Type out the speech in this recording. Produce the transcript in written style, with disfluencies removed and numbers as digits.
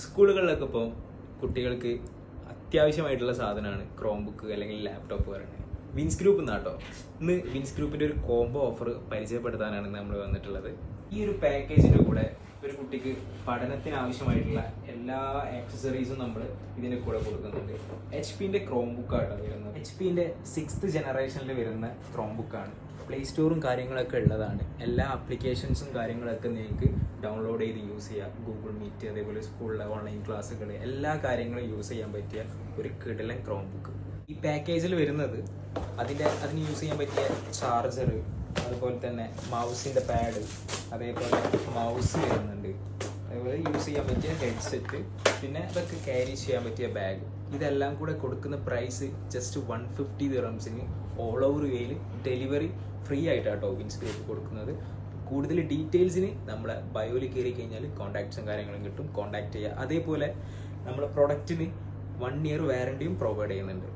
സ്കൂളുകളിലൊക്കെ ഇപ്പോൾ കുട്ടികൾക്ക് അത്യാവശ്യമായിട്ടുള്ള സാധനമാണ് ക്രോം ബുക്ക് അല്ലെങ്കിൽ ലാപ്ടോപ്പ് പറയുന്നത്. വിൻസ് ഗ്രൂപ്പ് എന്നാട്ടോ. ഇന്ന് വിൻസ് ഗ്രൂപ്പിന്റെ ഒരു കോംബോ ഓഫർ പരിചയപ്പെടുത്താനാണ് നമ്മൾ വന്നിട്ടുള്ളത്. ഈ ഒരു പാക്കേജിന്റെ കൂടെ ഒരു കുട്ടിക്ക് പഠനത്തിന് ആവശ്യമായിട്ടുള്ള എല്ലാ ആക്സസറീസും നമ്മൾ ഇതിന്റെ കൂടെ കൊടുക്കുന്നുണ്ട്. HP-ന്റെ ക്രോം ബുക്കാണ് വരുന്നത്. HP-ന്റെ 6th ജനറേഷനിൽ വരുന്ന ക്രോം ബുക്കാണ്. പ്ലേ സ്റ്റോറും കാര്യങ്ങളൊക്കെ ഉള്ളതാണ്. എല്ലാ ആപ്ലിക്കേഷൻസും കാര്യങ്ങളൊക്കെ നിങ്ങൾക്ക് ഡൗൺലോഡ് ചെയ്ത് യൂസ് ചെയ്യാം. ഗൂഗിൾ മീറ്റ്, അതേപോലെ സ്കൂളിലെ ഓൺലൈൻ ക്ലാസ്സുകൾ, എല്ലാ കാര്യങ്ങളും യൂസ് ചെയ്യാൻ പറ്റിയ ഒരു കിടിലൻ ക്രോം ബുക്ക്. ഈ പാക്കേജിൽ വരുന്നത് അതിന് യൂസ് ചെയ്യാൻ പറ്റിയ ചാർജർ, അതുപോലെ തന്നെ മൗസിൻ്റെ പാഡ്, അതേപോലെ മൗസ് വരുന്നുണ്ട്, അതേപോലെ യൂസ് ചെയ്യാൻ പറ്റിയ ഹെഡ്സെറ്റ്, പിന്നെ അതൊക്കെ ക്യാരി ചെയ്യാൻ പറ്റിയ ബാഗ്. ഇതെല്ലാം കൂടെ കൊടുക്കുന്ന പ്രൈസ് ജസ്റ്റ് 150 ദിറംസിന് ഓൾ ഓവർ വേയിൽ ഡെലിവറി ഫ്രീ ആയിട്ടാട്ടോ വിൻസ് ഗ്രൂപ്പ് കൊടുക്കുന്നത്. കൂടുതൽ ഡീറ്റെയിൽസിന് നമ്മളെ ബയോയിൽ കയറി കഴിഞ്ഞാൽ കോൺടാക്ട്സും കാര്യങ്ങളും കിട്ടും, കോൺടാക്ട് ചെയ്യുക. അതേപോലെ നമ്മുടെ പ്രൊഡക്റ്റിന് 1 year വാറണ്ടിയും പ്രൊവൈഡ് ചെയ്യുന്നുണ്ട്.